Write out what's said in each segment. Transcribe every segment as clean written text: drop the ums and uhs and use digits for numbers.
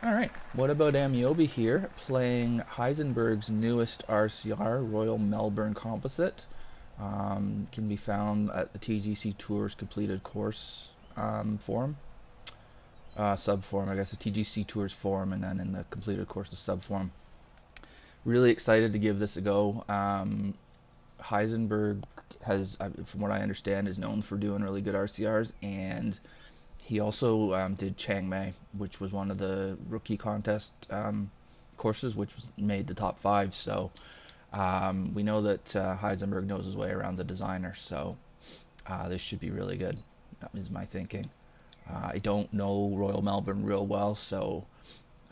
Alright, WhatAboutAmeobi here, playing Heisenberg's newest RCR, Royal Melbourne Composite. Can be found at the TGCTours completed course forum. Subforum, I guess, the TGCTours forum, and then in the completed course, the subforum. Really excited to give this a go. Heisenberg has, from what I understand, is known for doing really good RCRs, and he also did Chiang Mai, which was one of the rookie contest courses, which made the top five. So we know that Heisenberg knows his way around the designer, so this should be really good, is my thinking. I don't know Royal Melbourne real well, so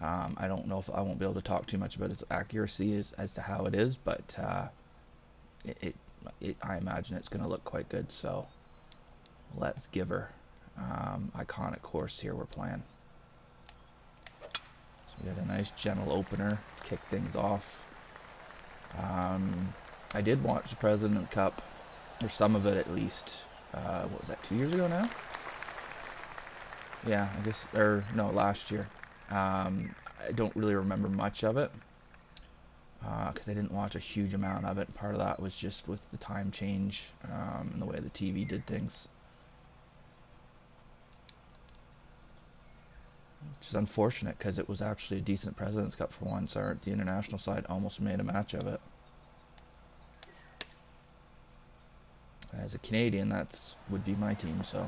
I don't know if I won't be able to talk too much about its accuracy as to how it is, but it, I imagine it's going to look quite good. So let's give her. Iconic course here we're playing. So we got a nice gentle opener to kick things off. I did watch the President's Cup, or some of it at least. What was that, 2 years ago now? Yeah, I guess, or no, last year. I don't really remember much of it because I didn't watch a huge amount of it. Part of that was just with the time change and the way the TV did things. Which is unfortunate because it was actually a decent President's Cup for once. The international side almost made a match of it. As a Canadian, that's would be my team, so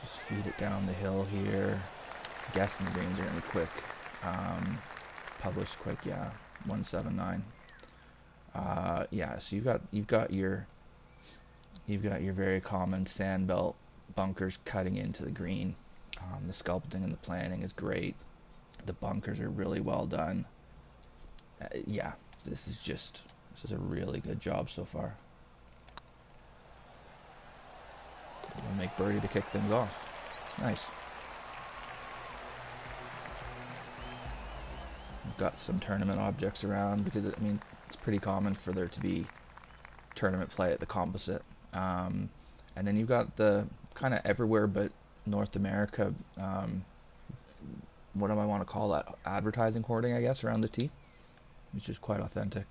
just feed it down the hill here. I'm guessing the greens are gonna be quick. Published quick, yeah. 179. Yeah, so you've got your very common Sandbelt bunkers cutting into the green. The sculpting and the planning is great. The bunkers are really well done. Yeah, this is a really good job so far. We'll make birdie to kick things off. Nice. We've got some tournament objects around because I mean it's pretty common for there to be tournament play at the composite. And then you've got the kind of everywhere but North America, what do I want to call that? Advertising hoarding, I guess, around the tee, which is quite authentic.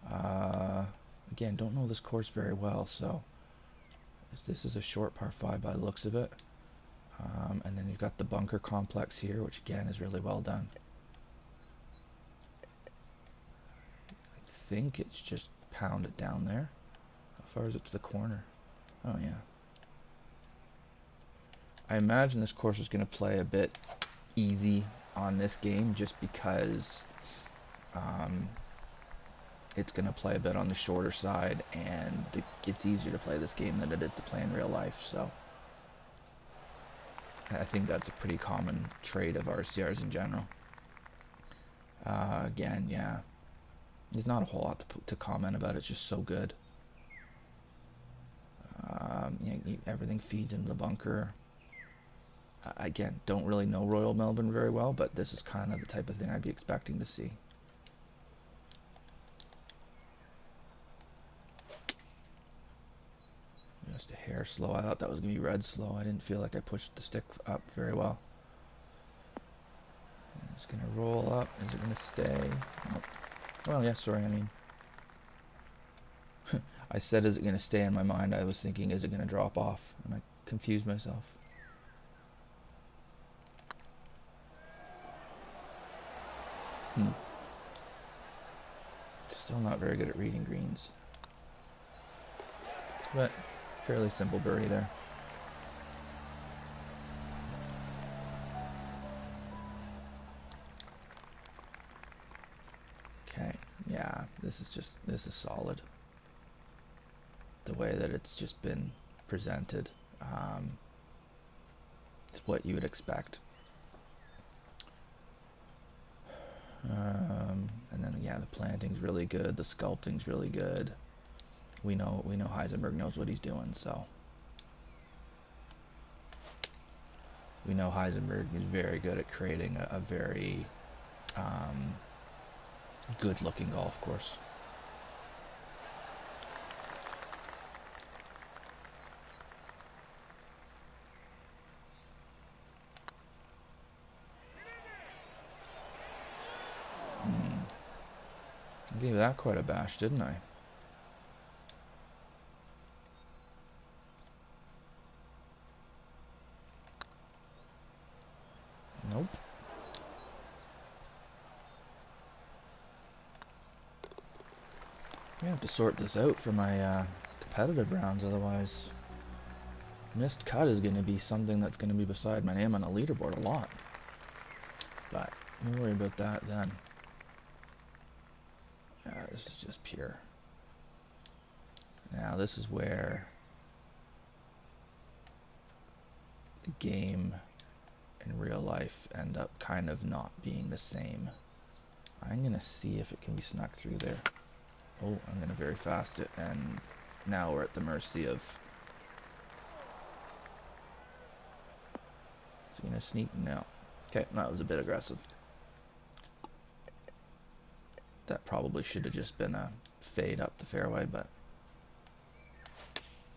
Again, don't know this course very well, so this is a short par 5 by the looks of it. And then you've got the bunker complex here, which again is really well done. I think it's just pounded down there. How far is it to the corner? Oh yeah. I imagine this course is going to play a bit easy on this game just because it's going to play a bit on the shorter side, and it's easier to play this game than it is to play in real life. So I think that's a pretty common trait of RCRs in general. Again, yeah, there's not a whole lot to comment about. It's just so good. Everything feeds into the bunker. Again, don't really know Royal Melbourne very well, but this is kind of the type of thing I'd be expecting to see. Just a hair slow. I thought that was going to be red slow. I didn't feel like I pushed the stick up very well. It's going to roll up. Is it going to stay? Nope. Well, yeah, sorry, I mean. I said, is it going to stay in my mind? I was thinking, is it going to drop off? And I confused myself. Still not very good at reading greens. But fairly simple birdie there. Okay, yeah, this is solid. The way that it's just been presented, it's what you would expect. And then yeah, the planting's really good, the sculpting's really good. We know Heisenberg knows what he's doing, so we know Heisenberg is very good at creating a very good-looking golf course. Gave that quite a bash, didn't I? Nope. I have to sort this out for my competitive rounds, otherwise missed cut is going to be something that's going to be beside my name on the leaderboard a lot. But we'll worry about that then. This is just pure. Now this is where the game and real life end up kind of not being the same. I'm going to see if it can be snuck through there. Oh, I'm going to very fast it, and now we're at the mercy of... Is he going to sneak? No. Okay, that was a bit aggressive. That probably should have just been a fade up the fairway, but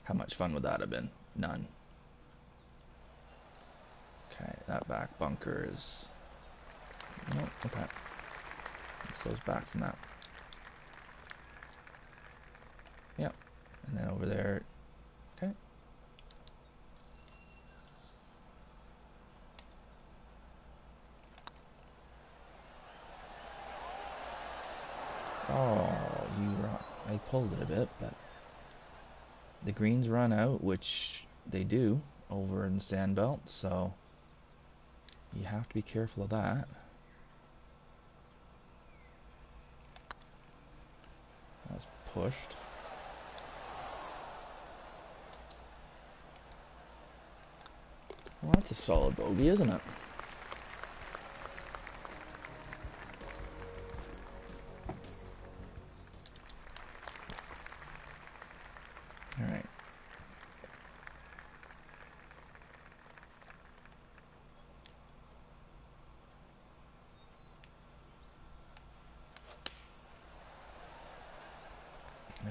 how much fun would that have been? None. Okay, that back bunker is... Nope, okay. So it's back from that. Yep, and then over there, okay. Oh, I pulled it a bit, but the greens run out, which they do over in Sandbelt, so you have to be careful of that. That's pushed. Well, that's a solid bogey, isn't it? All right.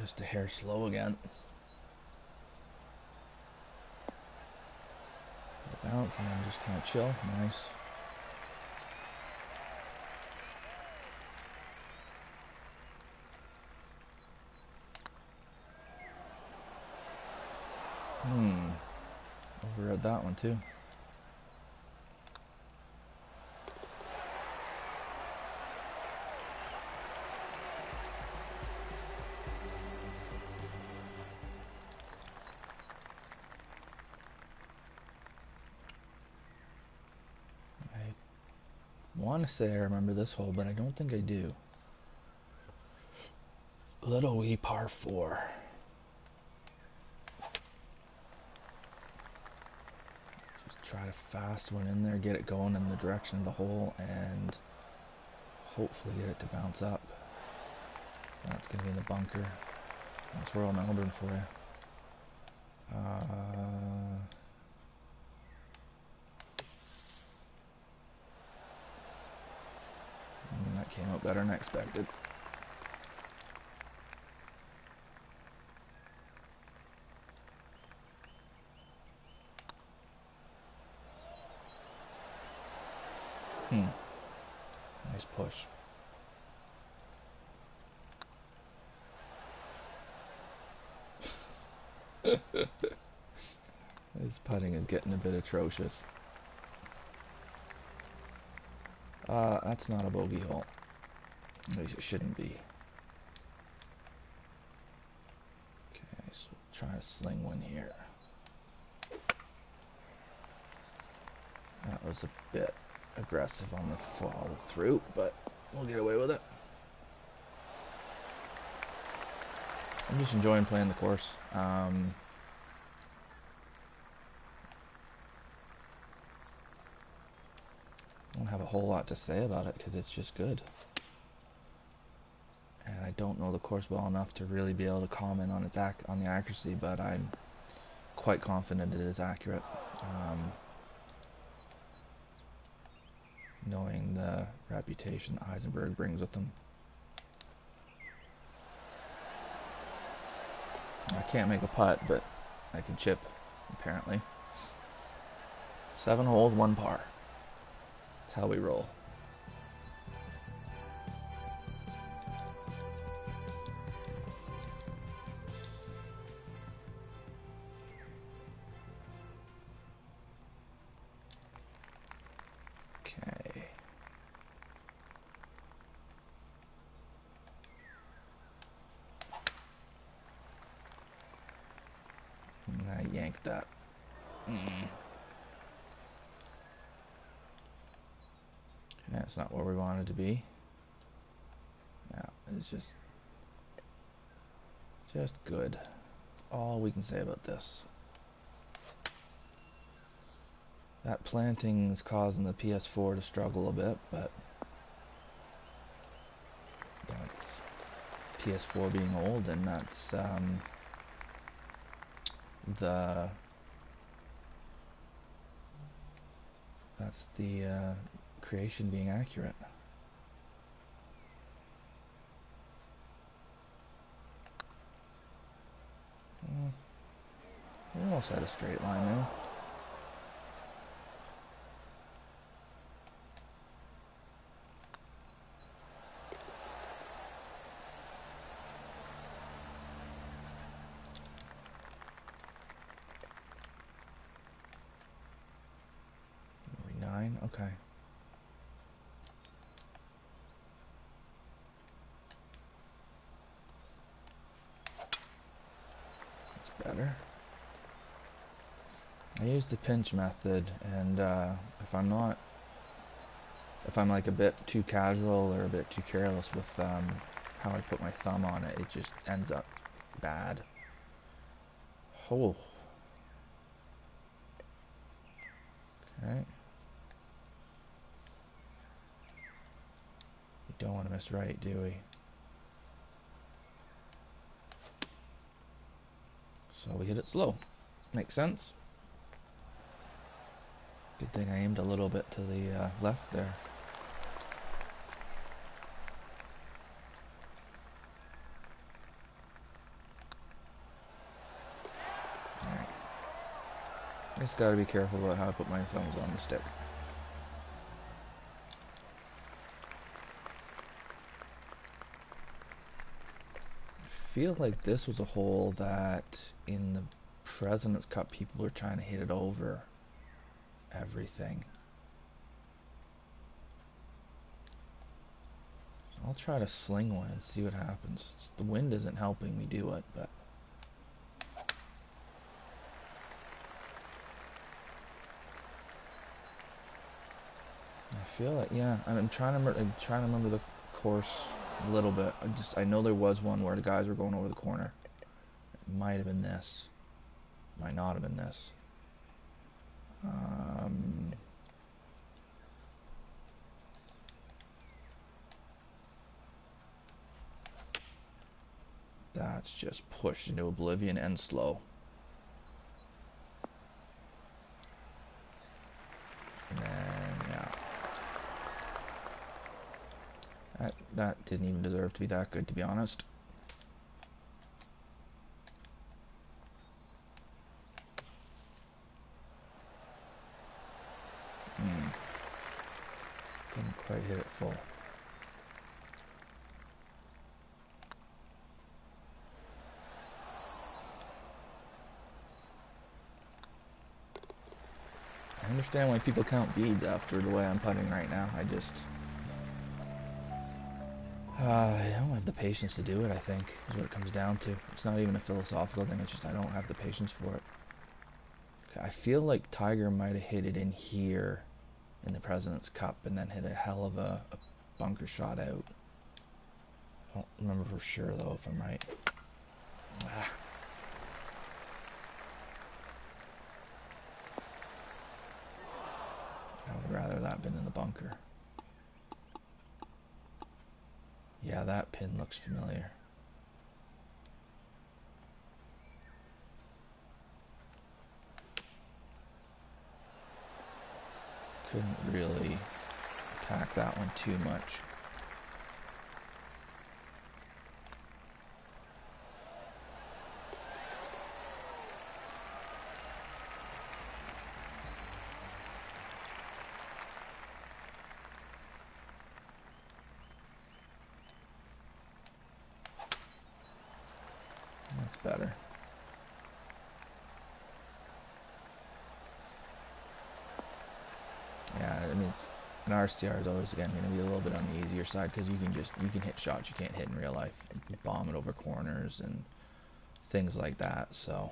Just a hair slow again. Bounce and then just kind of chill. Nice. Overread that one too. I want to say I remember this hole, but I don't think I do. Little wee par 4. Just try to fast one in there, get it going in the direction of the hole, and hopefully get it to bounce up. That's going to be in the bunker. That's Royal Melbourne for you. That came out better than I expected. Nice push. His putting is getting a bit atrocious. That's not a bogey hole. At least it shouldn't be. Okay, so we'll try to sling one here. That was a bit aggressive on the follow through, but we'll get away with it. I'm just enjoying playing the course. I don't have a whole lot to say about it because it's just good. And I don't know the course well enough to really be able to comment on its on the accuracy, but I'm quite confident it is accurate. Knowing the reputation that Heisenberg brings with them. I can't make a putt, but I can chip, apparently. 7 holes, 1 par. That's how we roll. think that... That's not where we wanted to be. Yeah, it's just good. That's all we can say about this. That planting is causing the PS4 to struggle a bit, but that's PS4 being old, and that's the creation being accurate. We almost had a straight line now. Okay. That's better. I use the pinch method, and if I'm like a bit too casual or a bit too careless with how I put my thumb on it, it just ends up bad. Oh. Okay. We don't want to miss right, do we? So we hit it slow. Makes sense. Good thing I aimed a little bit to the left there. Alright. Just gotta be careful about how I put my thumbs on the stick. I feel like this was a hole that in the President's Cup people were trying to hit it over everything. I'll try to sling one and see what happens. The wind isn't helping me do it, but I feel like, yeah, I'm trying to remember the course a little bit. I know there was one where the guys were going over the corner. It might have been this. Might not have been this. That's just pushed into oblivion and slow. And then, yeah. That didn't even deserve to be that good, to be honest. Didn't quite hit it full. I understand why people count beads after the way I'm putting right now. I don't have the patience to do it, I think, is what it comes down to. It's not even a philosophical thing, it's just I don't have the patience for it. Okay, I feel like Tiger might have hit it in here in the President's Cup and then hit a hell of a bunker shot out. I don't remember for sure, though, if I'm right. Ah. I would rather that been in the bunker. Yeah, that pin looks familiar. Couldn't really attack that one too much. That's better. Yeah, I mean, an RCR is always, again, going to be a little bit on the easier side because you can hit shots you can't hit in real life. You bomb it over corners and things like that. So,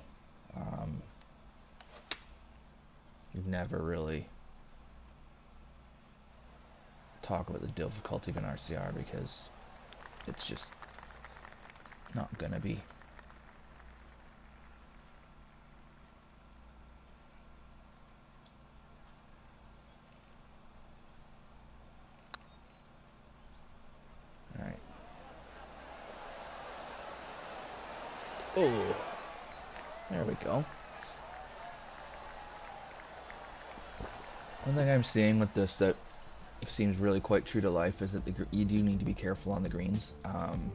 you've never really talk about the difficulty of an RCR because it's just not gonna be. Alright. Oh, there we go. One thing I'm seeing with this that seems really quite true to life is that you do need to be careful on the greens. And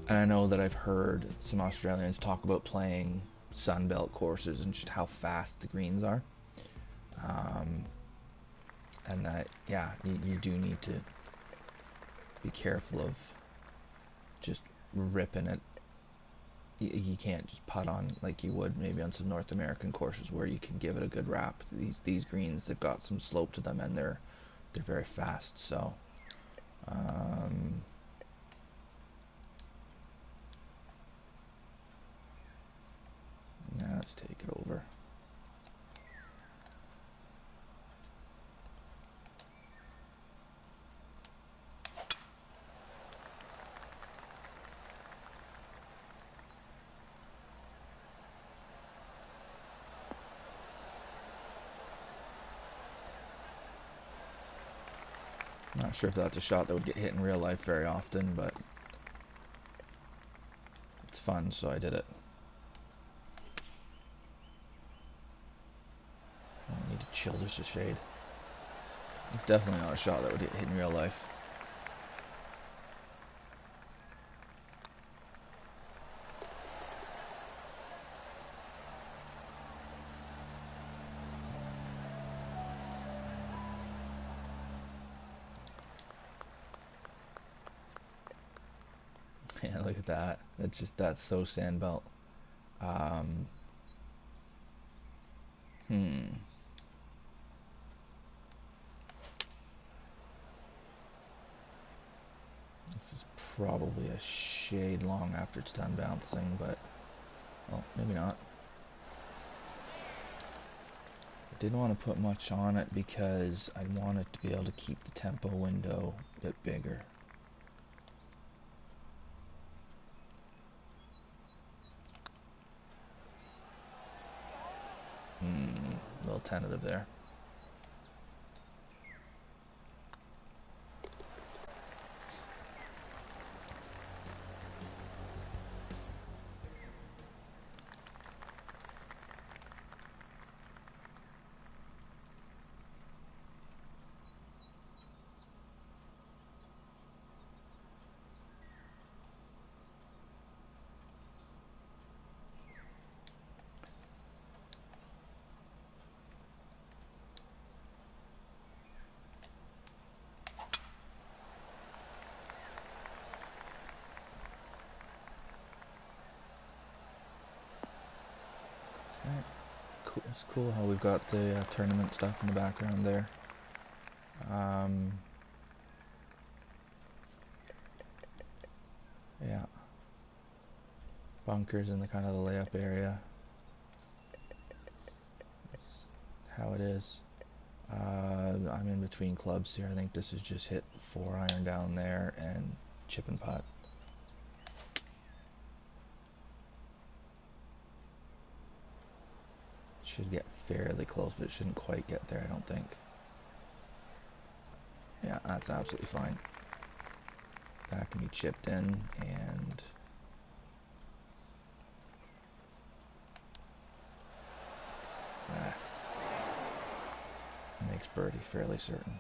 I know that I've heard some Australians talk about playing Sandbelt courses and just how fast the greens are. And that, yeah, you do need to be careful of just ripping it. You can't just putt on like you would maybe on some North American courses where you can give it a good wrap. These greens, they've got some slope to them and they're very fast. So now let's take it over. Not sure if that's a shot that would get hit in real life very often, but it's fun, so I did it. I need to chill just a shade. It's definitely not a shot that would get hit in real life. Yeah, look at that. That's so Sandbelt. This is probably a shade long after it's done bouncing, but well, maybe not. I didn't want to put much on it because I wanted to be able to keep the tempo window a bit bigger. A little tentative there. Cool. It's cool how we've got the tournament stuff in the background there. Yeah. Bunkers in the kind of the layup area. That's how it is. I'm in between clubs here. I think this is just hit 4-iron down there and chip and putt. Should get fairly close, but it shouldn't quite get there, I don't think. Yeah, that's absolutely fine. That can be chipped in, and makes birdie fairly certain.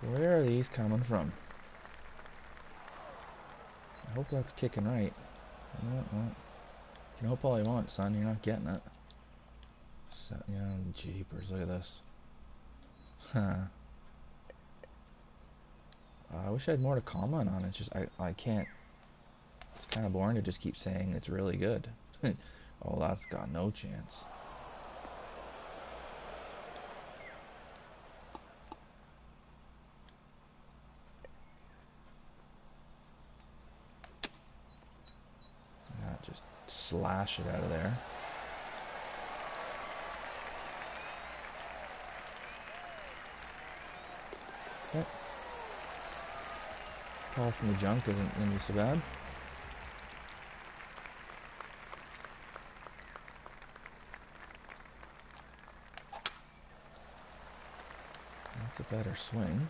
Where are these coming from? I hope that's kicking right. Well, you can hope all you want, son. You're not getting it. So, yeah, jeepers, look at this. Huh. I wish I had more to comment on. It's just, I can't. It's kind of boring to just keep saying it's really good. Oh, that's got no chance. Yeah, just slash it out of there. Okay. Call from the junk isn't going to be so bad. That's a better swing.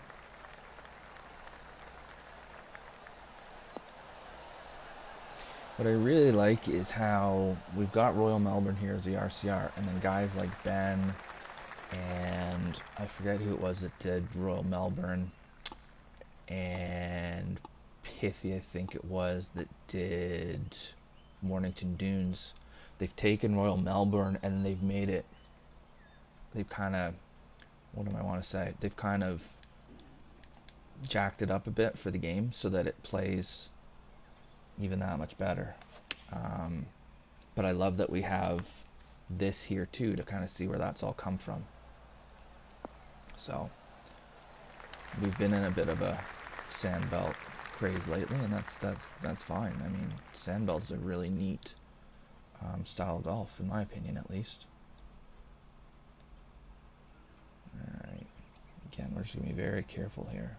What I really like is how we've got Royal Melbourne here as the RCR, and then guys like Ben and I forget who it was that did Royal Melbourne, and Pithy, I think it was, that did Mornington Dunes. They've taken Royal Melbourne and they've made it, they've kind of, what do I want to say? They've kind of jacked it up a bit for the game so that it plays even that much better. But I love that we have this here too to kind of see where that's all come from. So we've been in a bit of a Sandbelt craze lately, and that's fine. I mean, Sandbelt's a really neat style of golf, in my opinion, at least. All right. Again, we're just gonna be very careful here.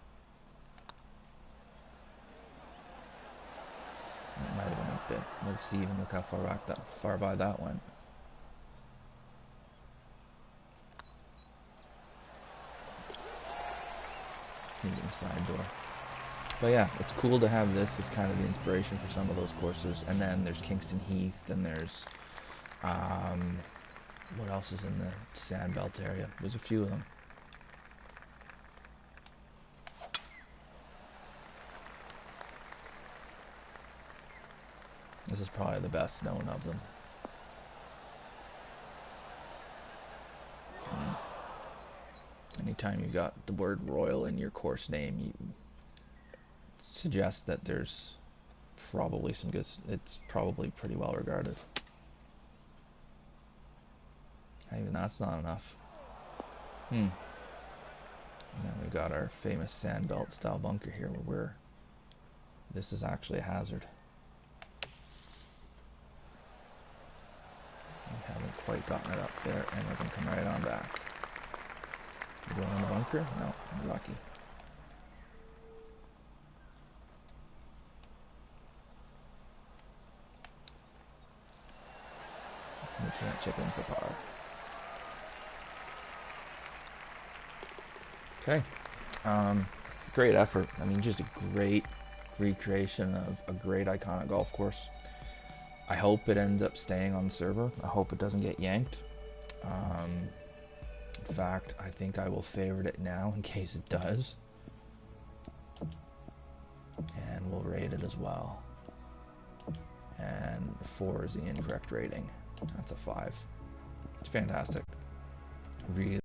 It might have been a bit. Let's see. Even look how far by that went. Sneaking side door. But yeah, it's cool to have this as kind of the inspiration for some of those courses. And then there's Kingston Heath. Then there's what else is in the Sandbelt area? There's a few of them. This is probably the best known of them. Anytime you got the word Royal in your course name, you suggest that there's probably some good, it's probably pretty well regarded. Even that's not enough. And then we got our famous Sandbelt style bunker here where this is actually a hazard. We haven't quite gotten it up there, and we're going to come right on back. You going in the bunker? No, I'm lucky. We can't chip in for par. Okay. Great effort. I mean, just a great recreation of a great iconic golf course. I hope it ends up staying on the server. I hope it doesn't get yanked. In fact, I think I will favorite it now in case it does. And we'll rate it as well. And 4 is the incorrect rating. That's a 5. It's fantastic. Really